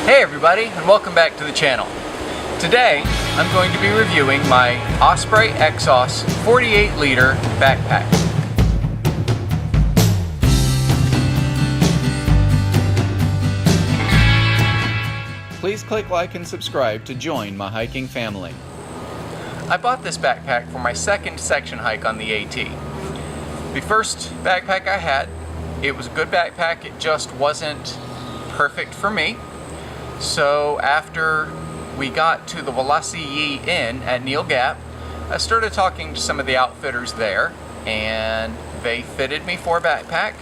Hey everybody, and welcome back to the channel. Today, I'm going to be reviewing my Osprey Exos 48L backpack. Please click like and subscribe to join my hiking family. I bought this backpack for my second section hike on the AT. The first backpack I had, it was a good backpack, it just wasn't perfect for me. So after we got to the Walasi Inn at Neil Gap, I started talking to some of the outfitters there, and they fitted me for a backpack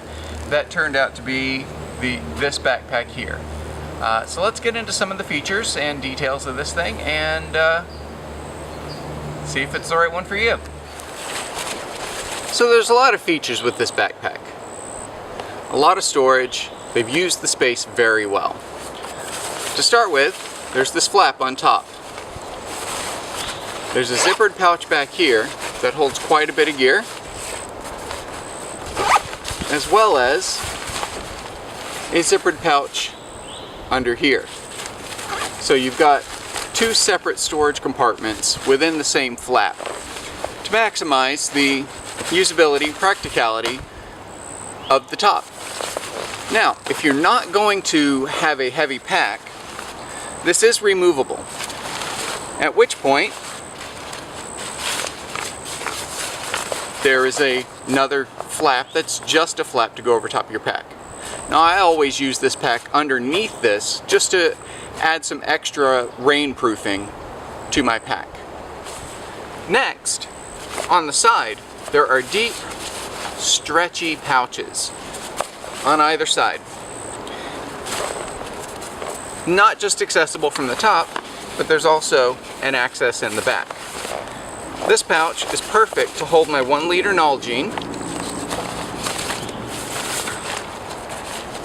that turned out to be this backpack here. So let's get into some of the features and details of this thing and see if it's the right one for you. So there's a lot of features with this backpack. A lot of storage. They've used the space very well. To start with, there's this flap on top. There's a zippered pouch back here that holds quite a bit of gear, as well as a zippered pouch under here. So you've got two separate storage compartments within the same flap to maximize the usability, practicality of the top. Now, if you're not going to have a heavy pack, this is removable, at which point there is another flap that's just a flap to go over top of your pack. Now I always use this pack underneath this just to add some extra rainproofing to my pack. Next, on the side, there are deep, stretchy pouches on either side. Not just accessible from the top, but there's also an access in the back. This pouch is perfect to hold my 1 liter Nalgene,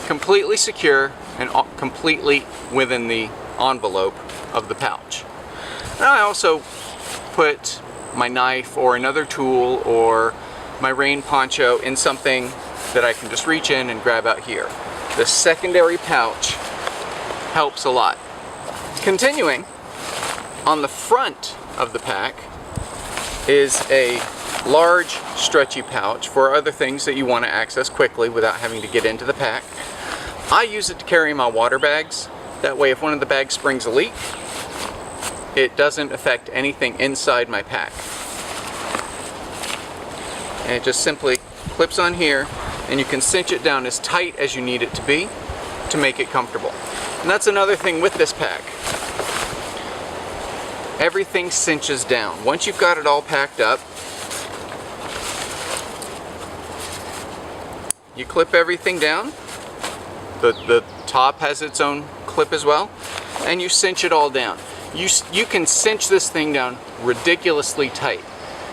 completely secure and completely within the envelope of the pouch. And I also put my knife or another tool or my rain poncho in something that I can just reach in and grab out here. The secondary pouch helps a lot. Continuing, on the front of the pack is a large stretchy pouch for other things that you want to access quickly without having to get into the pack. I use it to carry my water bags. That way if one of the bags springs a leak, it doesn't affect anything inside my pack. And it just simply clips on here, and you can cinch it down as tight as you need it to be to make it comfortable. And that's another thing with this pack. Everything cinches down. Once you've got it all packed up, you clip everything down. The top has its own clip as well, and you cinch it all down. You can cinch this thing down ridiculously tight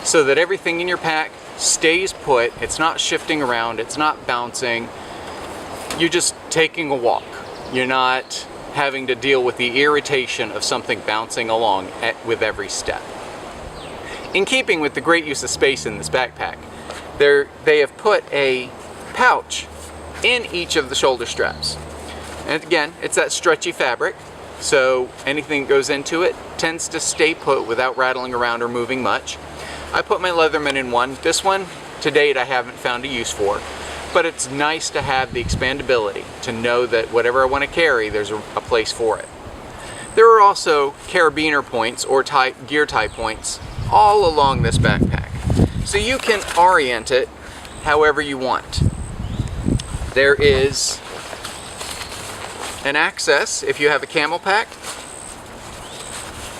so that everything in your pack stays put. It's not shifting around, it's not bouncing. You're just taking a walk. You're not having to deal with the irritation of something bouncing along with every step. In keeping with the great use of space in this backpack, they have put a pouch in each of the shoulder straps. And again, it's that stretchy fabric, so anything that goes into it tends to stay put without rattling around or moving much. I put my Leatherman in one. This one, to date, I haven't found a use for. But it's nice to have the expandability, to know that whatever I want to carry, there's a place for it. There are also carabiner points or gear tie points all along this backpack, so you can orient it however you want. There is an access, if you have a camel pack,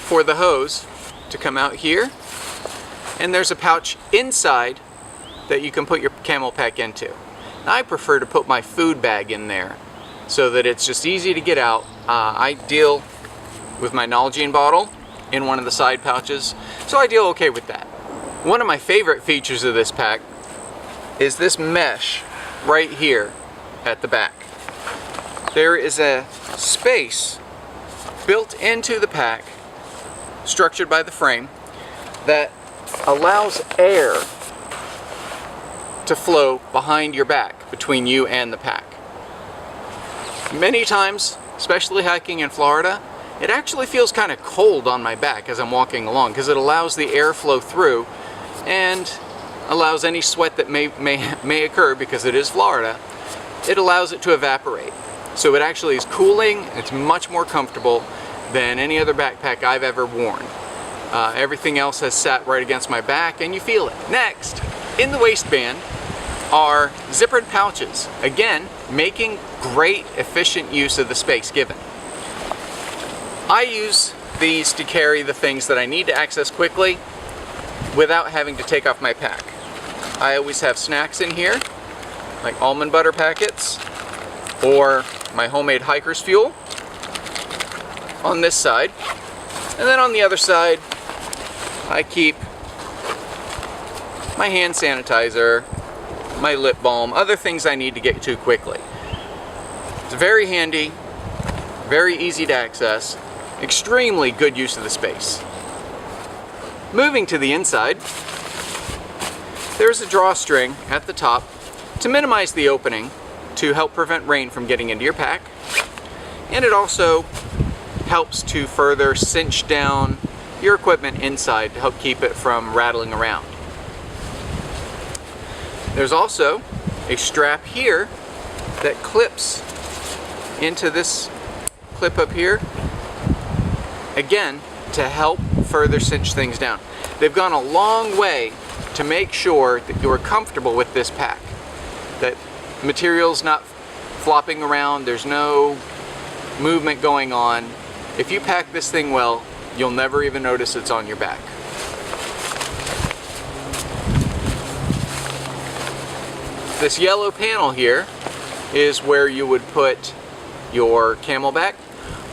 for the hose to come out here, and there's a pouch inside that you can put your camel pack into. I prefer to put my food bag in there so that it's just easy to get out. I deal with my Nalgene bottle in one of the side pouches, so I deal okay with that. One of my favorite features of this pack is this mesh right here at the back. There is a space built into the pack, structured by the frame, that allows air to flow behind your back, between you and the pack. Many times especially hiking in Florida, it actually feels kind of cold on my back as I'm walking along because it allows the airflow through and allows any sweat that may occur, because it is Florida, it allows it to evaporate. So it actually is cooling. It's much more comfortable than any other backpack I've ever worn. Everything else has sat right against my back and you feel it. Next, in the waistband are zippered pouches. Again, making great efficient use of the space given. I use these to carry the things that I need to access quickly without having to take off my pack. I always have snacks in here, like almond butter packets or my homemade hiker's fuel on this side. And then on the other side, I keep my hand sanitizer, my lip balm, other things I need to get to quickly. It's very handy, very easy to access, extremely good use of the space. Moving to the inside, there's a drawstring at the top to minimize the opening to help prevent rain from getting into your pack. And it also helps to further cinch down your equipment inside to help keep it from rattling around. There's also a strap here that clips into this clip up here, again, to help further cinch things down. They've gone a long way to make sure that you're comfortable with this pack, that material's not flopping around, there's no movement going on. If you pack this thing well, you'll never even notice it's on your back. This yellow panel here is where you would put your Camelback,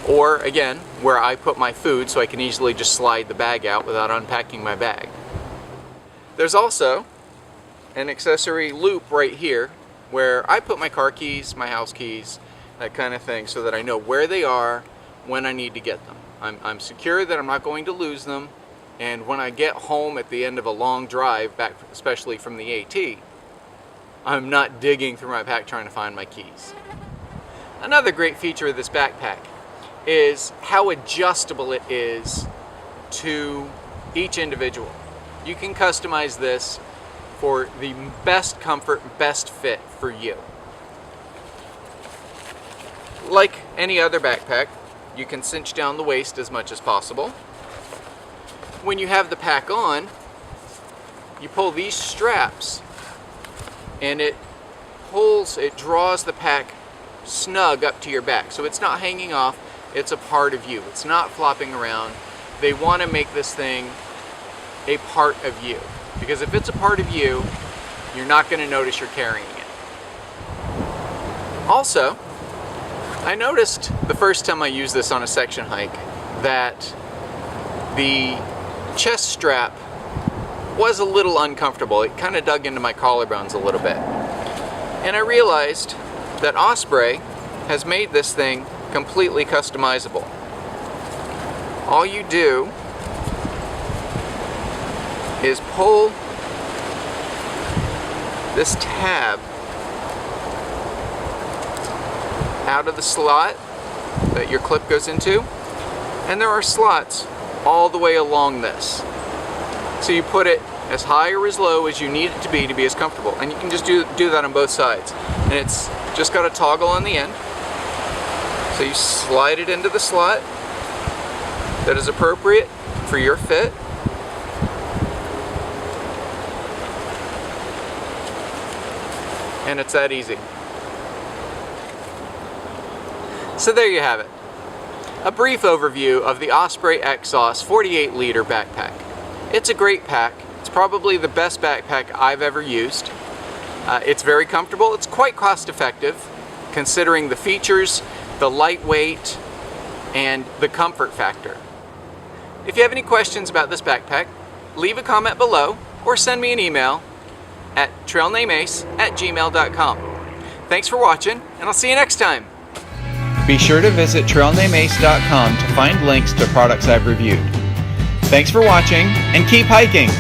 or again, where I put my food so I can easily just slide the bag out without unpacking my bag. There's also an accessory loop right here where I put my car keys, my house keys, that kind of thing, so that I know where they are when I need to get them. I'm secure that I'm not going to lose them, and when I get home at the end of a long drive, back especially from the AT, I'm not digging through my pack trying to find my keys. Another great feature of this backpack is how adjustable it is to each individual. You can customize this for the best comfort, best fit for you. Like any other backpack, you can cinch down the waist as much as possible. When you have the pack on, you pull these straps and it draws the pack snug up to your back. So it's not hanging off, it's a part of you. It's not flopping around. They want to make this thing a part of you, because if it's a part of you, you're not going to notice you're carrying it. Also, I noticed the first time I used this on a section hike that the chest strap was a little uncomfortable. It kind of dug into my collarbones a little bit. And I realized that Osprey has made this thing completely customizable. All you do is pull this tab out of the slot that your clip goes into, and there are slots all the way along this. So you put it as high or as low as you need it to be as comfortable, and you can just do that on both sides. And it's just got a toggle on the end, so you slide it into the slot that is appropriate for your fit. And it's that easy. So there you have it. A brief overview of the Osprey Exos 48-liter backpack. It's a great pack. It's probably the best backpack I've ever used. It's very comfortable. It's quite cost-effective, considering the features, the lightweight, and the comfort factor. If you have any questions about this backpack, leave a comment below or send me an email at trailnameace@gmail.com. Thanks for watching, and I'll see you next time. Be sure to visit trailnameace.com to find links to products I've reviewed. Thanks for watching, and keep hiking!